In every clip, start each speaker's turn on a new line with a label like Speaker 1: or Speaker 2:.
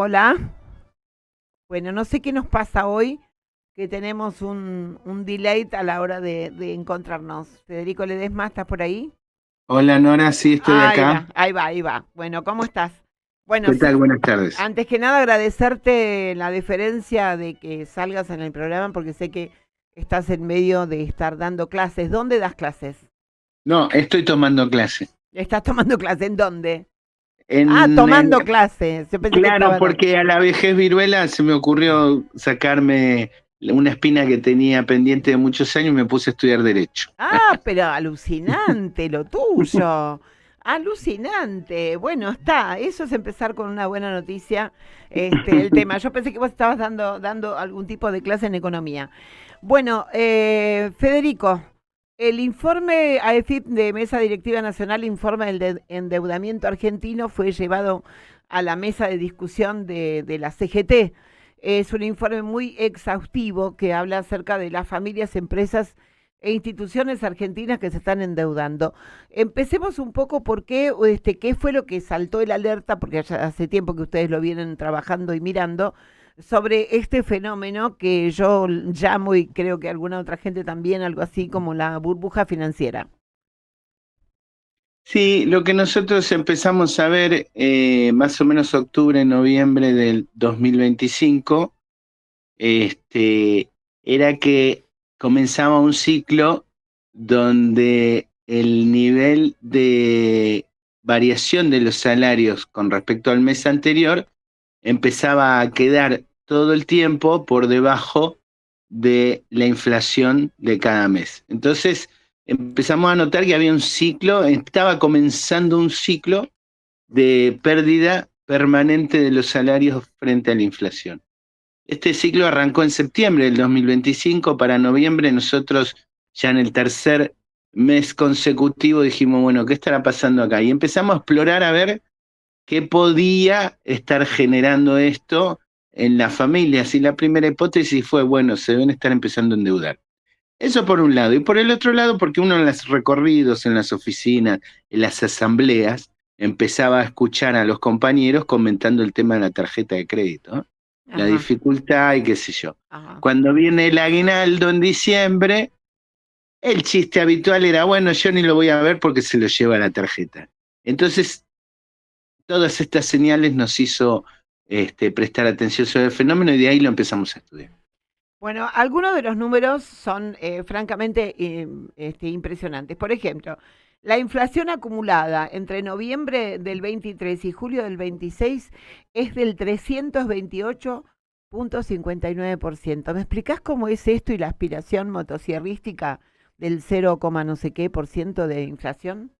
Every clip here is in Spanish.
Speaker 1: Hola. Bueno, no sé qué nos pasa hoy, que tenemos un delay a la hora de encontrarnos. Federico Ledesma, ¿estás por ahí?
Speaker 2: Hola Nora, sí, estoy
Speaker 1: Ahí
Speaker 2: acá.
Speaker 1: va, ahí va, ahí va. Bueno, ¿cómo estás? Bueno,
Speaker 2: ¿Qué tal?
Speaker 1: sí,
Speaker 2: Buenas tardes.
Speaker 1: antes que nada agradecerte la deferencia de que salgas en el programa porque sé que estás en medio de estar dando clases. ¿Dónde das clases?
Speaker 2: No, estoy tomando clase.
Speaker 1: ¿Estás tomando clases? ¿En dónde? Ah,
Speaker 2: En, en-
Speaker 1: tomando clases. Yo pensé que
Speaker 2: claro,
Speaker 1: estaba dando.
Speaker 2: porque a la vejez viruela se me ocurrió sacarme una espina que tenía pendiente de muchos años y me puse a estudiar Derecho.
Speaker 1: Ah, pero alucinante lo tuyo. Alucinante. Bueno, está. Eso es empezar con una buena noticia. El tema. Yo pensé que vos estabas dando algún tipo de clase en economía. Bueno, Federico, el informe AEFIP de Mesa Directiva Nacional informa del endeudamiento argentino fue llevado a la mesa de discusión de la CGT. Es un informe muy exhaustivo que habla acerca de las familias, empresas e instituciones argentinas que se están endeudando. Empecemos un poco por qué, qué fue lo que saltó el alerta, porque ya hace tiempo que ustedes lo vienen trabajando y mirando, sobre este fenómeno que yo llamo, y creo que alguna otra gente también, algo así como la burbuja financiera.
Speaker 2: Sí, lo que nosotros empezamos a ver más o menos octubre, noviembre del 2025, era que comenzaba un ciclo donde el nivel de variación de los salarios con respecto al mes anterior empezaba a quedar todo el tiempo por debajo de la inflación de cada mes. Entonces empezamos a notar que había un ciclo, estaba comenzando un ciclo de pérdida permanente de los salarios frente a la inflación. Este ciclo arrancó en septiembre del 2025. Para noviembre nosotros ya en el tercer mes consecutivo dijimos, bueno, ¿qué estará pasando acá? Y empezamos a explorar a ver qué podía estar generando esto en las familias. Y la primera hipótesis fue, bueno, se deben estar empezando a endeudar. Eso por un lado. Y por el otro lado, porque uno en los recorridos, en las oficinas, en las asambleas, empezaba a escuchar a los compañeros comentando el tema de la tarjeta de crédito, ¿no? La
Speaker 1: Ajá,
Speaker 2: dificultad y qué sé yo.
Speaker 1: ajá.
Speaker 2: Cuando viene el aguinaldo en diciembre, el chiste habitual era, bueno, yo ni lo voy a ver porque se lo lleva la tarjeta. Entonces, todas estas señales nos hizo prestar atención sobre el fenómeno y de ahí lo empezamos a estudiar.
Speaker 1: Bueno, algunos de los números son francamente impresionantes. Por ejemplo, la inflación acumulada entre noviembre del 23 y julio del 26 es del 328,59%. ¿Me explicás cómo es esto y la aspiración motosierrística del 0, no sé qué por ciento de inflación?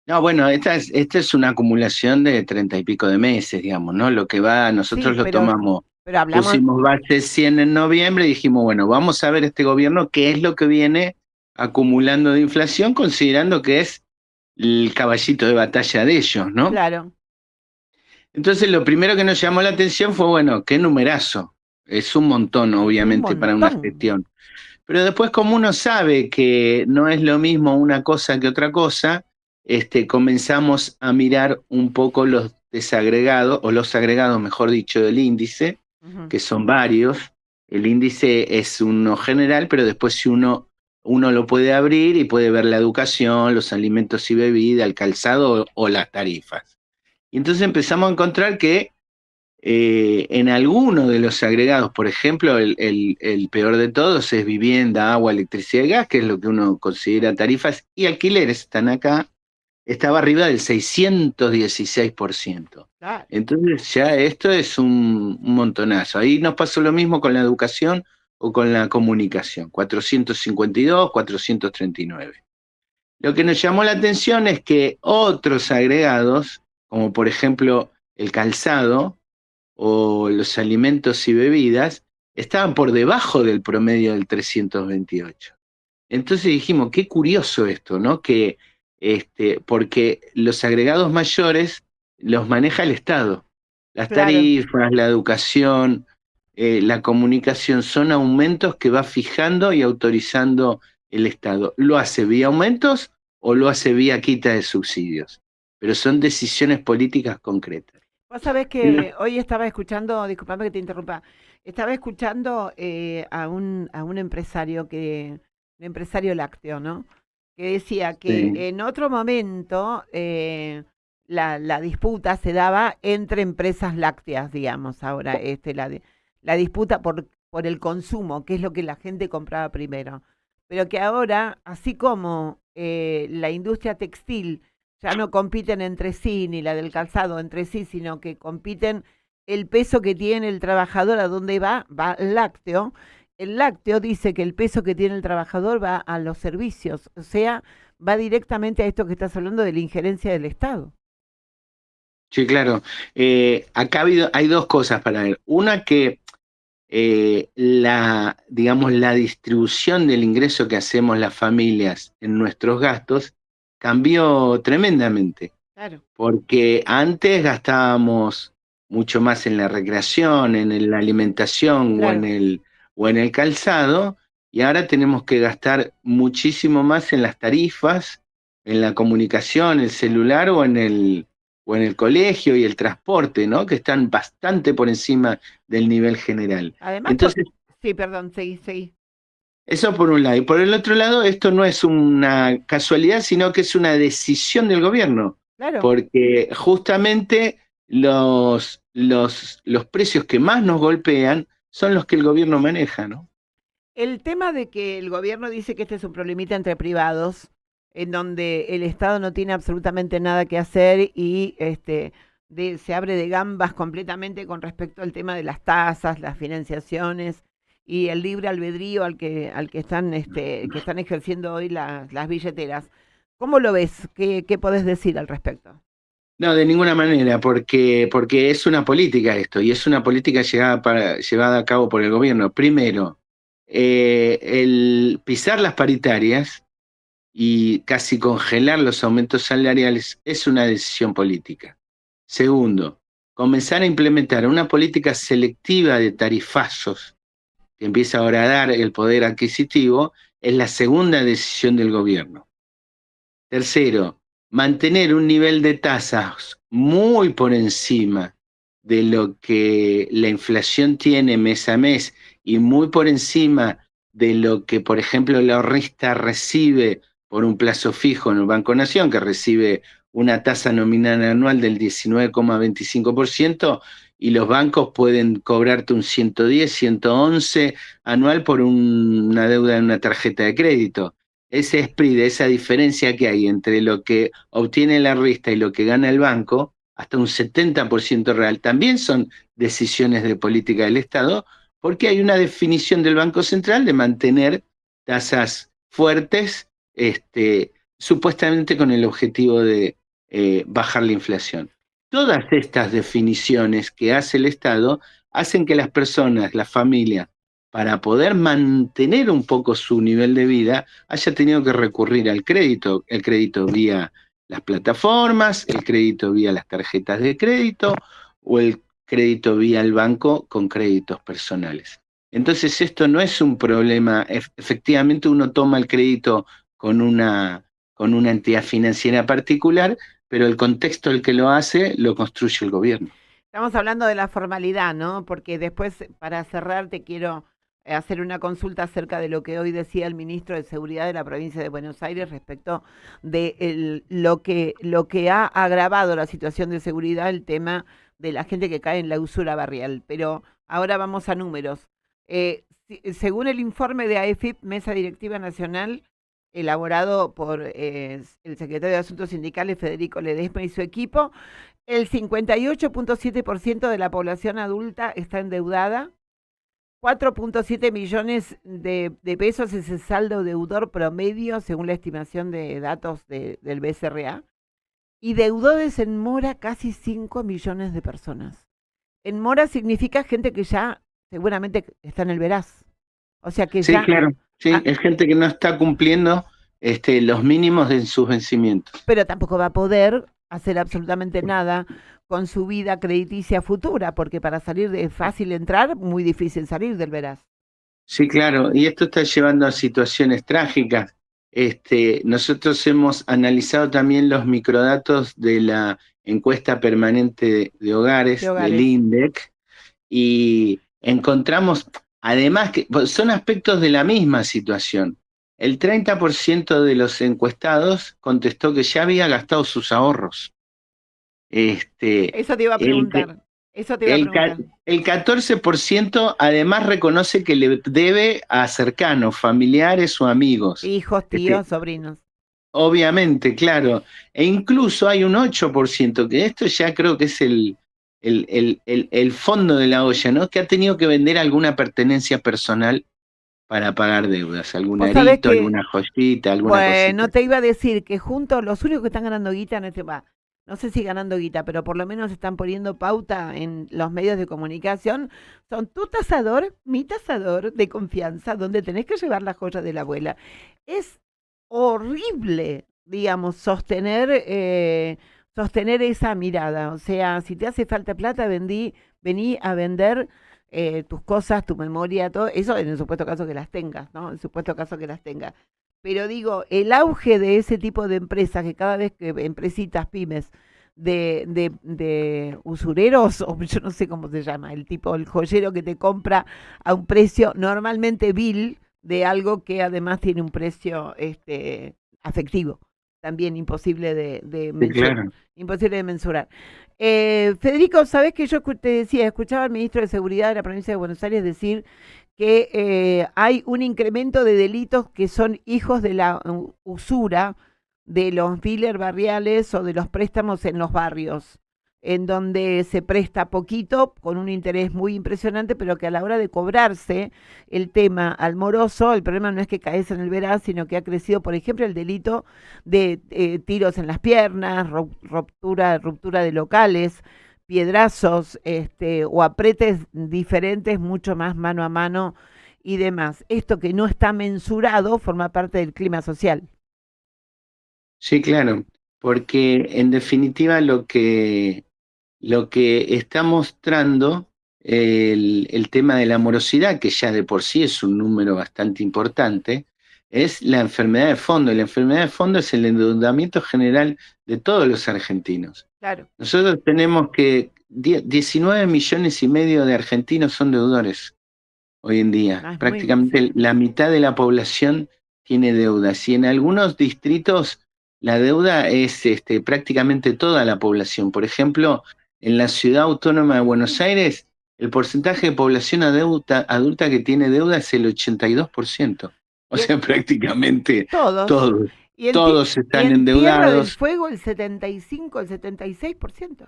Speaker 2: No, bueno, esta es una acumulación de 30 y pico de meses, digamos, ¿no? Lo que va,
Speaker 1: Sí,
Speaker 2: nosotros lo
Speaker 1: pero,
Speaker 2: tomamos,
Speaker 1: pero hablamos,
Speaker 2: pusimos base 100 en noviembre y dijimos, bueno, vamos a ver este gobierno qué es lo que viene acumulando de inflación, considerando que es el caballito de batalla de ellos, ¿no?
Speaker 1: claro,
Speaker 2: Entonces, lo primero que nos llamó la atención fue, bueno, qué numerazo. Es un montón,
Speaker 1: es un
Speaker 2: obviamente, para una
Speaker 1: montón.
Speaker 2: gestión. Pero después, como uno sabe que no es lo mismo una cosa que otra cosa, comenzamos a mirar un poco los desagregados, o los agregados, mejor dicho, del índice,
Speaker 1: Ujú.
Speaker 2: que son varios. El índice es uno general, pero después si uno lo puede abrir y puede ver la educación, los alimentos y bebidas, el calzado o las tarifas. Y entonces empezamos a encontrar que en alguno de los agregados, por ejemplo, el peor de todos es vivienda, agua, electricidad y gas, que es lo que uno considera tarifas, y alquileres están acá, estaba arriba del 616%.
Speaker 1: Claro.
Speaker 2: Entonces ya esto es un montonazo. Ahí nos pasó lo mismo con la educación o con la comunicación, 452, 439. Lo que nos llamó la atención es que otros agregados, como por ejemplo el calzado, o los alimentos y bebidas estaban por debajo del promedio del 328. Entonces dijimos, qué curioso esto, ¿no? Que porque los agregados mayores los maneja el Estado. Las
Speaker 1: Claro.
Speaker 2: tarifas, la educación, la comunicación son aumentos que va fijando y autorizando el Estado. ¿Lo hace vía aumentos o lo hace vía quita de subsidios? Pero son decisiones políticas concretas.
Speaker 1: Vos sabés que hoy estaba escuchando, disculpame que te interrumpa, estaba escuchando un empresario lácteo, ¿no? Que decía que
Speaker 2: Sí,
Speaker 1: en otro momento la disputa se daba entre empresas lácteas, digamos, ahora la disputa por el consumo, que es lo que la gente compraba primero. Pero que ahora, así como la industria textil ya no compiten entre sí, ni la del calzado entre sí, sino que compiten el peso que tiene el trabajador, a dónde va el lácteo. El lácteo dice que el peso que tiene el trabajador va a los servicios, o sea, va directamente a esto que estás hablando de la injerencia del Estado.
Speaker 2: sí, claro. Acá hay dos cosas para ver. Una que digamos, la distribución del ingreso que hacemos las familias en nuestros gastos cambió tremendamente,
Speaker 1: Claro,
Speaker 2: porque antes gastábamos mucho más en la recreación, la alimentación
Speaker 1: claro.
Speaker 2: o en el calzado, y ahora tenemos que gastar muchísimo más en las tarifas, en la comunicación, el celular o en el colegio y el transporte, ¿no? Que están bastante por encima del nivel general.
Speaker 1: Además,
Speaker 2: Entonces,
Speaker 1: sí, perdón, seguí, seguí.
Speaker 2: eso por un lado. Y por el otro lado, esto no es una casualidad, sino que es una decisión del gobierno,
Speaker 1: Claro.
Speaker 2: porque justamente los precios que más nos golpean son los que el gobierno maneja, ¿no?
Speaker 1: El tema de que el gobierno dice que este es un problemita entre privados, en donde el Estado no tiene absolutamente nada que hacer y se abre de gambas completamente con respecto al tema de las tasas, las financiaciones y el libre albedrío al que están, que están ejerciendo hoy las billeteras. ¿Cómo lo ves? ¿Qué podés decir al respecto?
Speaker 2: No, de ninguna manera, porque es una política esto, y es una política llevada a cabo por el gobierno. Primero, el pisar las paritarias y casi congelar los aumentos salariales es una decisión política. Segundo, comenzar a implementar una política selectiva de tarifazos que empieza a dar el poder adquisitivo es la segunda decisión del gobierno. Tercero, mantener un nivel de tasas muy por encima de lo que la inflación tiene mes a mes y muy por encima de lo que, por ejemplo, la ahorrista recibe por un plazo fijo en el Banco Nación, que recibe una tasa nominal anual del 19,25%, y los bancos pueden cobrarte un 110, 111 anual por una deuda en una tarjeta de crédito. Ese spread, esa diferencia que hay entre lo que obtiene la resta y lo que gana el banco, hasta un 70% real, también son decisiones de política del Estado, porque hay una definición del Banco Central de mantener tasas fuertes, supuestamente con el objetivo de bajar la inflación. Todas estas definiciones que hace el Estado hacen que las personas, las familias, para poder mantener un poco su nivel de vida, haya tenido que recurrir al crédito, el crédito vía las plataformas, el crédito vía las tarjetas de crédito o el crédito vía el banco con créditos personales. Entonces esto no es un problema, efectivamente uno toma el crédito con una entidad financiera particular, pero el contexto el que lo hace lo construye el gobierno.
Speaker 1: Estamos hablando de la formalidad, ¿no? Porque después, para cerrar, te quiero hacer una consulta acerca de lo que hoy decía el ministro de Seguridad de la provincia de Buenos Aires respecto de lo que ha agravado la situación de seguridad, el tema de la gente que cae en la usura barrial. Pero ahora vamos a números. Según el informe de AEFIP, Mesa Directiva Nacional, elaborado por el secretario de Asuntos Sindicales, Federico Ledesma, y su equipo, el 58,7% de la población adulta está endeudada. 4,7 millones de pesos es el saldo deudor promedio, según la estimación de datos del BCRA. Y deudores en mora casi 5 millones de personas. En mora significa gente que ya seguramente está en el veraz. O sea que
Speaker 2: Sí,
Speaker 1: ya...
Speaker 2: claro, sí,
Speaker 1: ah,
Speaker 2: es gente que no está cumpliendo los mínimos de sus vencimientos.
Speaker 1: pero tampoco va a poder hacer absolutamente nada con su vida crediticia futura, porque para salir de fácil entrar, muy difícil salir del veraz.
Speaker 2: Sí, claro, y esto está llevando a situaciones trágicas. nosotros hemos analizado también los microdatos de la encuesta permanente de hogares, del INDEC, y encontramos, además, que son aspectos de la misma situación. El 30% de los encuestados contestó que ya había gastado sus ahorros.
Speaker 1: Eso te iba a preguntar.
Speaker 2: El 14% además reconoce que le debe a cercanos, familiares o amigos.
Speaker 1: Hijos, tíos, sobrinos.
Speaker 2: Obviamente, claro. E incluso hay un 8%, que esto ya creo que es el fondo de la olla, ¿no? Que ha tenido que vender alguna pertenencia personal para pagar deudas, algún arito, alguna joyita, alguna cosita.
Speaker 1: Bueno, te iba a decir que juntos los únicos que están ganando guita en no sé si ganando guita, pero por lo menos están poniendo pauta en los medios de comunicación, son tu tasador, mi tasador de confianza, donde tenés que llevar la joya de la abuela. Es horrible, digamos, sostener esa mirada. O sea, si te hace falta plata, vení a vender tus cosas, tu memoria, todo eso en el supuesto caso que las tengas, ¿no? En el supuesto caso que las tengas. Pero digo, el auge de ese tipo de empresas, que cada vez que empresitas, pymes, de usureros, o yo no sé cómo se llama, el joyero que te compra a un precio normalmente vil de algo que además tiene un precio afectivo, también imposible de mensurar. Claro. Imposible de mensurar. Federico, ¿sabés que yo te decía, escuchaba al ministro de Seguridad de la provincia de Buenos Aires decir que hay un incremento de delitos que son hijos de la usura de los dealers barriales o de los préstamos en los barrios, en donde se presta poquito con un interés muy impresionante, pero que a la hora de cobrarse el tema al moroso, el problema no es que caes en el veraz, sino que ha crecido, por ejemplo, el delito de tiros en las piernas, ruptura de locales, piedrazos, o apretes diferentes, mucho más mano a mano y demás. Esto que no está mensurado forma parte del clima social.
Speaker 2: Sí, claro, porque en definitiva lo que está mostrando el tema de la morosidad, que ya de por sí es un número bastante importante, es la enfermedad de fondo. Y la enfermedad de fondo es el endeudamiento general de todos los argentinos.
Speaker 1: Claro.
Speaker 2: Nosotros tenemos que 19 millones y medio de argentinos son deudores hoy en día. Prácticamente la mitad de la población tiene deudas. Y en algunos distritos la deuda es prácticamente toda la población. Por ejemplo, en la ciudad autónoma de Buenos Aires, el porcentaje de población adulta que tiene deuda es el 82%. O sea, prácticamente todos están endeudados.
Speaker 1: Tierra del Fuego el 75, el 76%.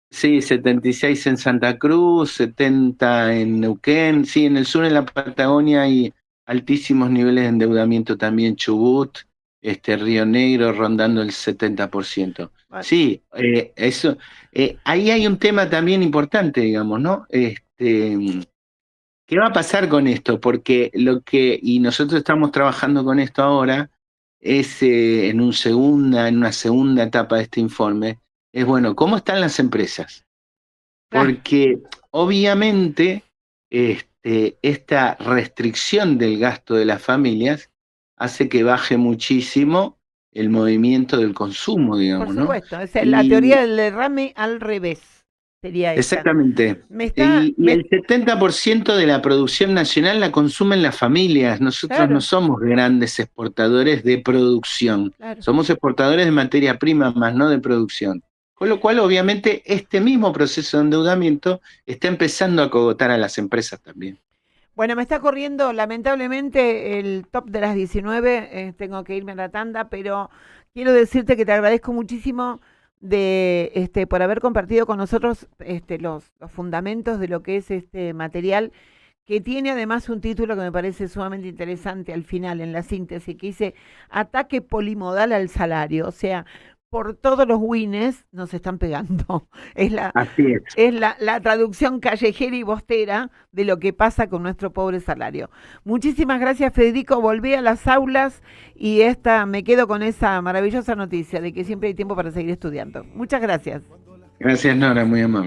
Speaker 2: Sí, 76 en Santa Cruz, 70 en Neuquén. Sí, en el sur, en la Patagonia, hay altísimos niveles de endeudamiento también. Chubut, Río Negro rondando el 70%. Vale. Sí, eso. Ahí hay un tema también importante, digamos, ¿no? ¿Qué va a pasar con esto? Porque y nosotros estamos trabajando con esto ahora, es en una segunda etapa de este informe, es bueno, ¿cómo están las empresas? Porque obviamente esta restricción del gasto de las familias hace que baje muchísimo el movimiento del consumo, digamos, ¿no?
Speaker 1: Por supuesto, es la teoría del derrame al revés. Sería
Speaker 2: exactamente. Y el 70% de la producción nacional la consumen las familias. Nosotros no somos grandes exportadores de producción. Somos exportadores de materia prima, más no de producción. Con lo cual, obviamente, este mismo proceso de endeudamiento está empezando a cogotar a las empresas también.
Speaker 1: Bueno, me está corriendo lamentablemente el top de las 19, tengo que irme a la tanda, pero quiero decirte que te agradezco muchísimo por haber compartido con nosotros los fundamentos de lo que es este material, que tiene además un título que me parece sumamente interesante al final, en la síntesis, que dice Ataque polimodal al salario. O sea, por todos los wines nos están pegando. Es la traducción callejera y bostera de lo que pasa con nuestro pobre salario. Muchísimas gracias, Federico. Volví a las aulas y me quedo con esa maravillosa noticia de que siempre hay tiempo para seguir estudiando. Muchas gracias.
Speaker 2: Gracias, Nora, muy amable.